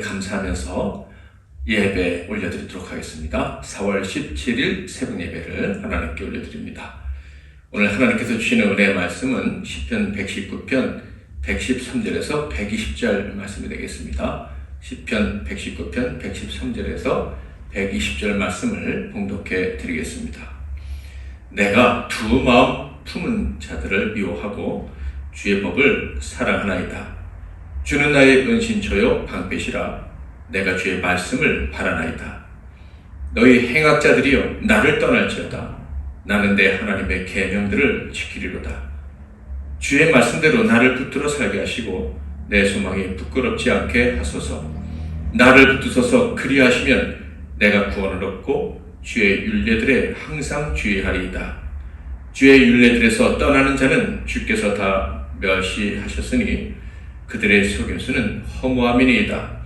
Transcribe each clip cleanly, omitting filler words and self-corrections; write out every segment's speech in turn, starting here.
감사하면서 예배 올려드리도록 하겠습니다. 4월 17일 새벽 예배를 하나님께 올려드립니다. 오늘 하나님께서 주시는 은혜의 말씀은 시편 119편 113절에서 120절 말씀이 되겠습니다. 시편 119편 113절에서 120절 말씀을 봉독해 드리겠습니다. 내가 두 마음 품은 자들을 미워하고 주의 법을 사랑하나이다. 주는 나의 은신처요 방패시라. 내가 주의 말씀을 바라나이다. 너희 행악자들이여 나를 떠날지어다. 나는 내 하나님의 계명들을 지키리로다. 주의 말씀대로 나를 붙들어 살게 하시고 내 소망이 부끄럽지 않게 하소서. 나를 붙드소서. 그리하시면 내가 구원을 얻고 주의 율례들에 항상 주의하리이다. 주의 율례들에서 떠나는 자는 주께서 다 멸시하셨으니 그들의 속임수는 허무함이니이다.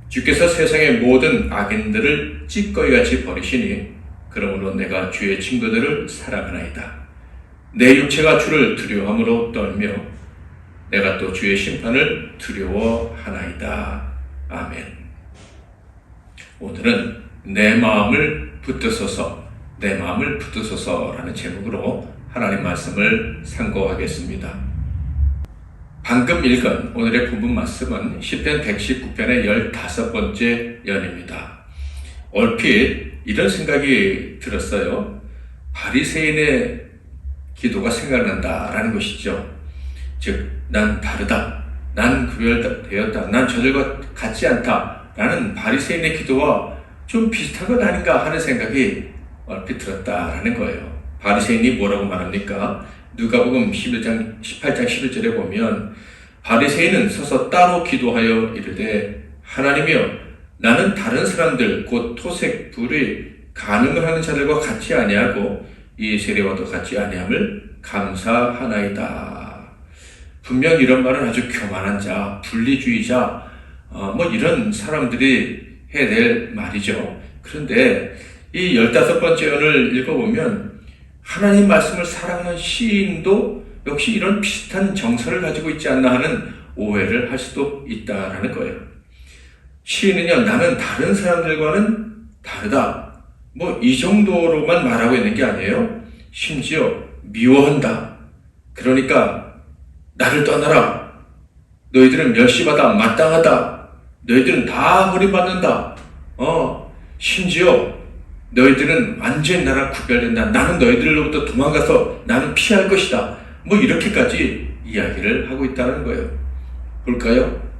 주께서 세상의 모든 악인들을 찌꺼기같이 버리시니 그러므로 내가 주의 친구들을 사랑하나이다. 내 육체가 주를 두려워함으로 떨며 내가 또 주의 심판을 두려워하나이다. 아멘. 오늘은 내 마음을 붙드소서, 내 마음을 붙드소서라는 제목으로 하나님 말씀을 상고하겠습니다. 방금 읽은 오늘의 본문 말씀은 시편 119편의 15번째 연입니다. 얼핏 이런 생각이 들었어요. 바리새인의 기도가 생각난다라는 것이죠. 즉, 난 다르다, 난 구별되었다, 난 저들과 같지 않다라는 바리새인의 기도와 좀 비슷한 것 아닌가 하는 생각이 얼핏 들었다라는 거예요. 바리새인이 뭐라고 말합니까? 누가복음 18장 11절에 보면 바리새인은 서서 따로 기도하여 이르되 하나님이여 나는 다른 사람들 곧 토색 불의 간음을 하는 자들과 같이 아니하고 이 세례와도 같이 아니함을 감사하나이다. 분명 이런 말은 아주 교만한 자, 분리주의자 이런 사람들이 해야 될 말이죠. 그런데 이 15번째 연을 읽어보면 하나님 말씀을 사랑하는 시인도 역시 이런 비슷한 정서를 가지고 있지 않나 하는 오해를 할 수도 있다라는 거예요. 시인은요, 나는 다른 사람들과는 다르다. 이 정도로만 말하고 있는 게 아니에요. 심지어 미워한다. 그러니까 나를 떠나라. 너희들은 멸시받아 마땅하다. 너희들은 다 버림받는다. 심지어 너희들은 완전히 나랑 구별된다. 나는 너희들로부터 도망가서 나는 피할 것이다. 이렇게까지 이야기를 하고 있다는 거예요. 볼까요?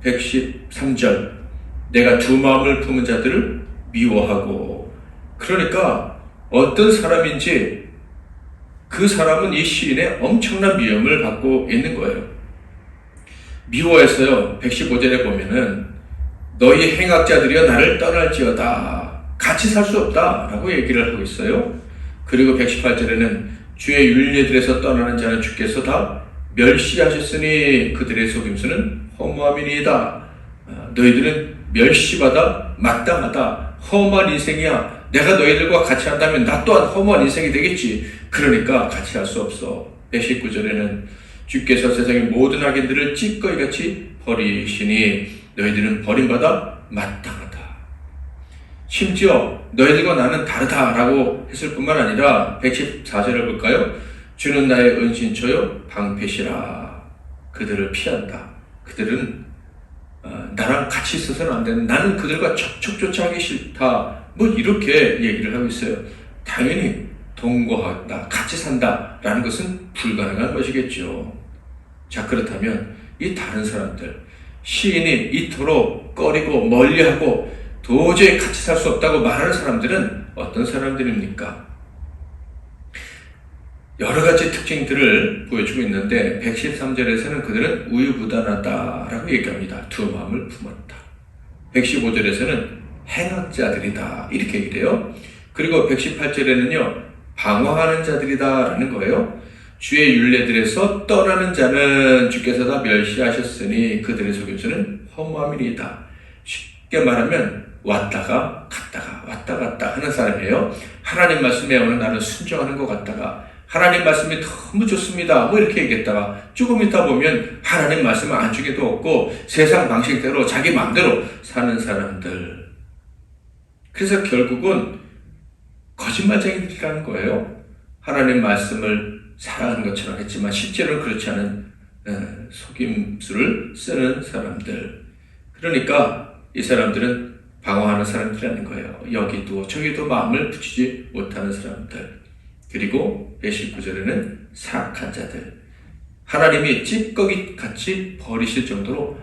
113절. 내가 두 마음을 품은 자들을 미워하고. 그러니까 어떤 사람인지 그 사람은 이 시인의 엄청난 미움을 받고 있는 거예요. 미워해서요. 115절에 보면은 너희 행악자들이여 나를 떠날지어다. 같이 살 수 없다라고 얘기를 하고 있어요. 그리고 118절에는 주의 율례들에서 떠나는 자는 주께서 다 멸시하셨으니 그들의 속임수는 허무함이니이다. 너희들은 멸시받아 마땅하다. 허무한 인생이야. 내가 너희들과 같이 한다면 나 또한 허무한 인생이 되겠지. 그러니까 같이 할 수 없어. 119절에는 주께서 세상의 모든 악인들을 찌꺼기같이 버리시니 너희들은 버림받아 마땅하다. 심지어 너희들과 나는 다르다라고 했을 뿐만 아니라 114절을 볼까요? 주는 나의 은신처요 방패시라. 그들을 피한다. 그들은 나랑 같이 있어서는 안 되는, 나는 그들과 접촉조차 하기 싫다. 이렇게 얘기를 하고 있어요. 당연히 동거하다, 같이 산다라는 것은 불가능한 것이겠죠. 자, 그렇다면 이 다른 사람들, 시인이 이토록 꺼리고 멀리하고 도저히 같이 살 수 없다고 말하는 사람들은 어떤 사람들입니까? 여러 가지 특징들을 보여주고 있는데 113절에서는 그들은 우유부단하다라고 얘기합니다. 두 마음을 품었다. 115절에서는 행악자들이다 이렇게 얘기를 해요. 그리고 118절에는요. 방황하는 자들이다라는 거예요. 주의 율례들에서 떠나는 자는 주께서 다 멸시하셨으니 그들의 속임수는 허무함이니이다. 쉽게 말하면 왔다가 갔다가 왔다 갔다 하는 사람이에요. 하나님 말씀에 어느 날은 순종하는 것 같다가 하나님 말씀이 너무 좋습니다. 뭐 이렇게 얘기했다가 조금 있다 보면 하나님 말씀을 안중에도 없고 세상 방식대로 자기 마음대로 사는 사람들. 그래서 결국은 거짓말쟁이라는 거예요. 하나님 말씀을 사랑하는 것처럼 했지만 실제로는 그렇지 않은 속임수를 쓰는 사람들. 그러니까 이 사람들은 방황하는 사람들이라는 거예요. 여기도 저기도 마음을 붙이지 못하는 사람들. 그리고 19절에는 사악한 자들. 하나님이 찌꺼기같이 버리실 정도로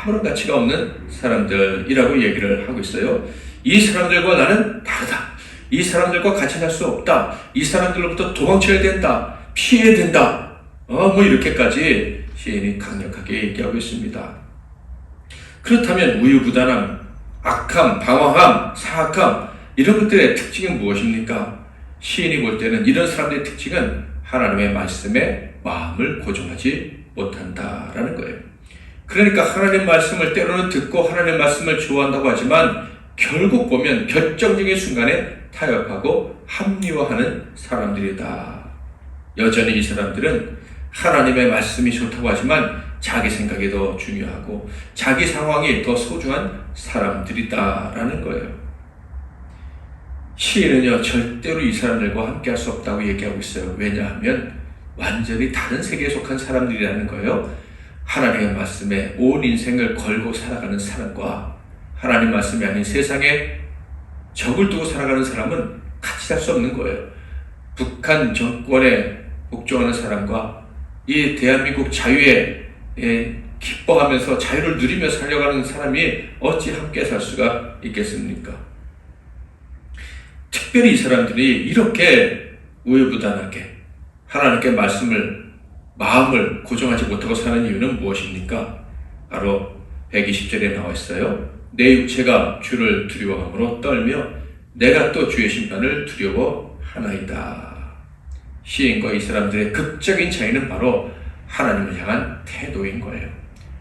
아무런 가치가 없는 사람들이라고 얘기를 하고 있어요. 이 사람들과 나는 다르다. 이 사람들과 같이 살 수 없다. 이 사람들로부터 도망쳐야 된다. 피해야 된다. 뭐 이렇게까지 시인이 강력하게 얘기하고 있습니다. 그렇다면 우유부단함, 악함, 방황함, 사악함 이런 것들의 특징은 무엇입니까? 시인이 볼 때는 이런 사람들의 특징은 하나님의 말씀에 마음을 고정하지 못한다라는 거예요. 그러니까 하나님 말씀을 때로는 듣고 하나님 말씀을 좋아한다고 하지만 결국 보면 결정적인 순간에 타협하고 합리화하는 사람들이다. 여전히 이 사람들은 하나님의 말씀이 좋다고 하지만 자기 생각이 더 중요하고 자기 상황이 더 소중한 사람들이다라는 거예요. 시인은요 절대로 이 사람들과 함께할 수 없다고 얘기하고 있어요. 왜냐하면 완전히 다른 세계에 속한 사람들이라는 거예요. 하나님의 말씀에 온 인생을 걸고 살아가는 사람과 하나님 말씀이 아닌 세상에 적을 두고 살아가는 사람은 같이 살 수 없는 거예요. 북한 정권에 복종하는 사람과 이 대한민국 자유에 기뻐하면서 자유를 누리며 살려가는 사람이 어찌 함께 살 수가 있겠습니까? 특별히 이 사람들이 이렇게 우유부단하게 하나님께 마음을 고정하지 못하고 사는 이유는 무엇입니까? 바로 120절에 나와 있어요. 내 육체가 주를 두려워함으로 떨며 내가 또 주의 심판을 두려워하나이다. 시인과 이 사람들의 극적인 차이는 바로 하나님을 향한 태도인 거예요.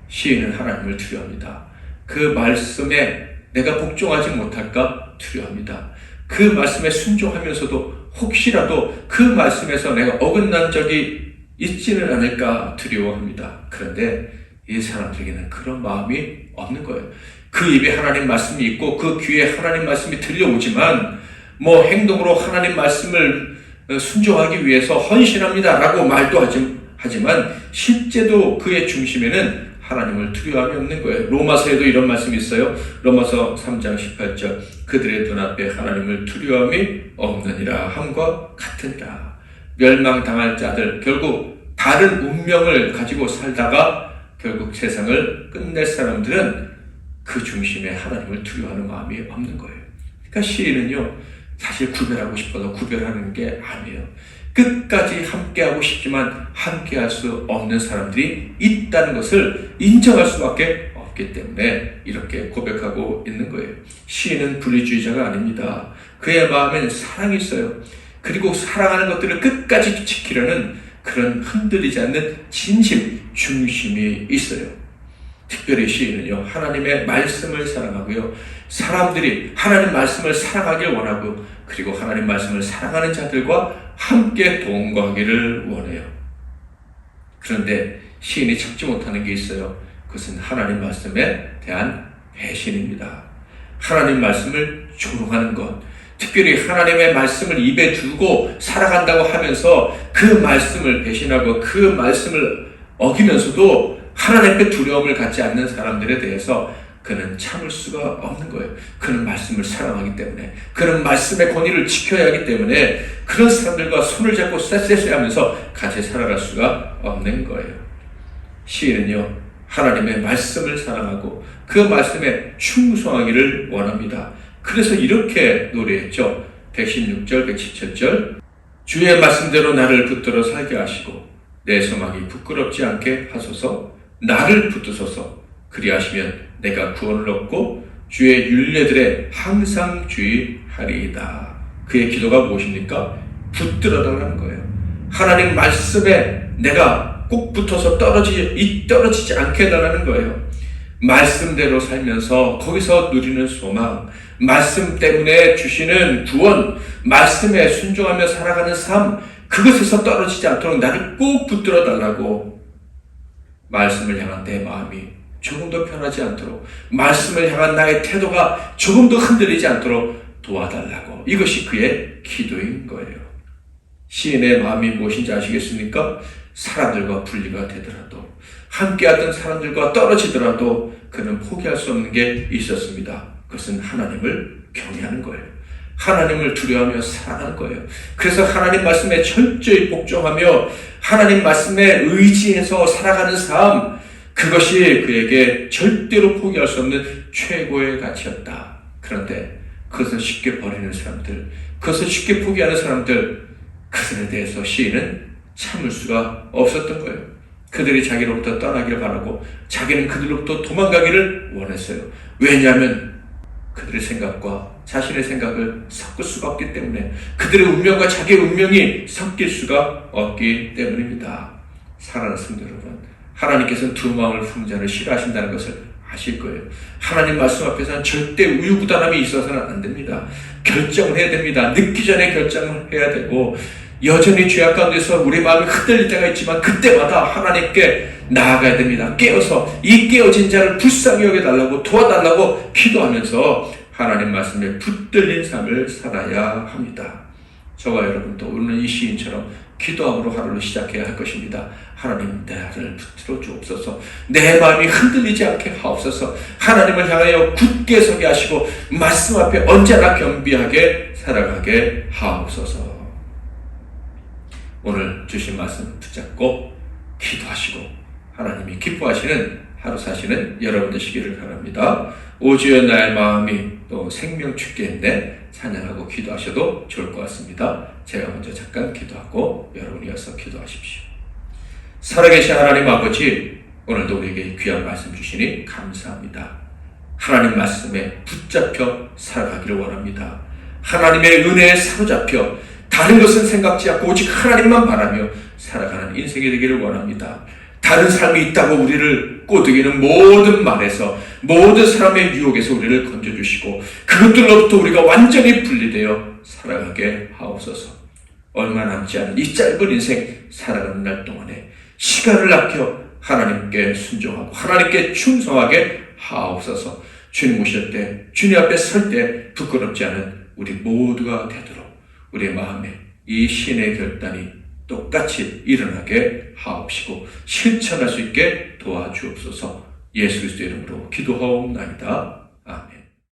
시인은 하나님을 두려워합니다. 그 말씀에 내가 복종하지 못할까 두려워합니다. 그 말씀에 순종하면서도 혹시라도 그 말씀에서 내가 어긋난 적이 있지는 않을까 두려워합니다. 그런데 이 사람들에게는 그런 마음이 없는 거예요. 그 입에 하나님 말씀이 있고 그 귀에 하나님 말씀이 들려오지만 뭐 행동으로 하나님 말씀을 순종하기 위해서 헌신합니다라고 말도 하지만 실제도 그의 중심에는 하나님을 두려워함이 없는 거예요. 로마서에도 이런 말씀이 있어요. 로마서 3장 18절 그들의 눈앞에 하나님을 두려워함이 없느니라 함과 같으니라. 멸망당할 자들 결국 다른 운명을 가지고 살다가 결국 세상을 끝낼 사람들은 그 중심에 하나님을 두려워하는 마음이 없는 거예요. 그러니까 시인은요 사실 구별하고 싶어도 구별하는 게 아니에요. 끝까지 함께하고 싶지만 함께할 수 없는 사람들이 있다는 것을 인정할 수밖에 없기 때문에 이렇게 고백하고 있는 거예요. 시인은 분리주의자가 아닙니다. 그의 마음엔 사랑이 있어요. 그리고 사랑하는 것들을 끝까지 지키려는 그런 흔들리지 않는 진심, 중심이 있어요. 특별히 시인은요 하나님의 말씀을 사랑하고요 사람들이 하나님 말씀을 사랑하길 원하고 그리고 하나님 말씀을 사랑하는 자들과 함께 동거하기를 원해요. 그런데 시인이 참지 못하는 게 있어요. 그것은 하나님 말씀에 대한 배신입니다. 하나님 말씀을 조롱하는 것, 특별히 하나님의 말씀을 입에 두고 살아간다고 하면서 그 말씀을 배신하고 그 말씀을 어기면서도 하나님 앞에 두려움을 갖지 않는 사람들에 대해서 그는 참을 수가 없는 거예요. 그는 말씀을 사랑하기 때문에, 그는 말씀의 권위를 지켜야 하기 때문에 그런 사람들과 손을 잡고 쎄쎄쎄하면서 같이 살아갈 수가 없는 거예요. 시인은요 하나님의 말씀을 사랑하고 그 말씀에 충성하기를 원합니다. 그래서 이렇게 노래했죠. 116절, 117절 주의 말씀대로 나를 붙들어 살게 하시고 내 소망이 부끄럽지 않게 하소서. 나를 붙드소서. 그리하시면 내가 구원을 얻고 주의 율례들에 항상 주의하리이다. 그의 기도가 무엇입니까? 붙들어달라는 거예요. 하나님 말씀에 내가 꼭 붙어서 떨어지지 않게 해달라는 거예요. 말씀대로 살면서 거기서 누리는 소망, 말씀 때문에 주시는 구원, 말씀에 순종하며 살아가는 삶, 그것에서 떨어지지 않도록 나를 꼭 붙들어 달라고, 말씀을 향한 내 마음이 조금 더 변하지 않도록, 말씀을 향한 나의 태도가 조금 더 흔들리지 않도록 도와달라고, 이것이 그의 기도인 거예요. 시인의 마음이 무엇인지 아시겠습니까? 사람들과 분리가 되더라도, 함께하던 사람들과 떨어지더라도 그는 포기할 수 없는 게 있었습니다. 그것은 하나님을 경외하는 거예요. 하나님을 두려워하며 살아가는 거예요. 그래서 하나님 말씀에 철저히 복종하며 하나님 말씀에 의지해서 살아가는 삶, 그것이 그에게 절대로 포기할 수 없는 최고의 가치였다. 그런데 그것을 쉽게 버리는 사람들, 그것을 쉽게 포기하는 사람들, 그들에 대해서 시인은 참을 수가 없었던 거예요. 그들이 자기로부터 떠나기를 바라고 자기는 그들로부터 도망가기를 원했어요. 왜냐하면 그들의 생각과 자신의 생각을 섞을 수가 없기 때문에, 그들의 운명과 자기의 운명이 섞일 수가 없기 때문입니다. 사랑하는 성도 여러분, 하나님께서는 두 마음을 품은 자를 싫어하신다는 것을 아실 거예요. 하나님 말씀 앞에서는 절대 우유부단함이 있어서는 안 됩니다. 결정을 해야 됩니다. 늦기 전에 결정을 해야 되고, 여전히 죄악 가운데서 우리 마음이 흔들릴 때가 있지만 그때마다 하나님께 나아가야 됩니다. 깨어서 이 깨어진 자를 불쌍히 여겨달라고, 도와달라고 기도하면서 하나님 말씀에 붙들린 삶을 살아야 합니다. 저와 여러분도 오늘 이 시인처럼 기도함으로 하루를 시작해야 할 것입니다. 하나님, 나를 붙들어 주옵소서. 내 마음이 흔들리지 않게 하옵소서. 하나님을 향하여 굳게 서게 하시고 말씀 앞에 언제나 겸비하게 살아가게 하옵소서. 오늘 주신 말씀 붙잡고 기도하시고 하나님이 기뻐하시는 하루 사시는 여러분 되시기를 바랍니다. 오주여 나의 마음이 또 생명 축제인데 찬양하고 기도하셔도 좋을 것 같습니다. 제가 먼저 잠깐 기도하고 여러분이 이어서 기도하십시오. 살아계신 하나님 아버지, 오늘도 우리에게 귀한 말씀 주시니 감사합니다. 하나님 말씀에 붙잡혀 살아가기를 원합니다. 하나님의 은혜에 사로잡혀 다른 것은 생각지 않고 오직 하나님만 바라며 살아가는 인생이 되기를 원합니다. 다른 삶이 있다고 우리를 꼬드기는 모든 말에서, 모든 사람의 유혹에서 우리를 건져주시고 그것들로부터 우리가 완전히 분리되어 살아가게 하옵소서. 얼마 남지 않은 이 짧은 인생 살아가는 날 동안에 시간을 아껴 하나님께 순종하고 하나님께 충성하게 하옵소서. 주님 오실 때, 주님 앞에 설 때 부끄럽지 않은 우리 모두가 되도록 우리의 마음에 이 신의 결단이 똑같이 일어나게 하옵시고 실천할 수 있게 도와주옵소서. 예수 그리스도의 이름으로 기도하옵나이다.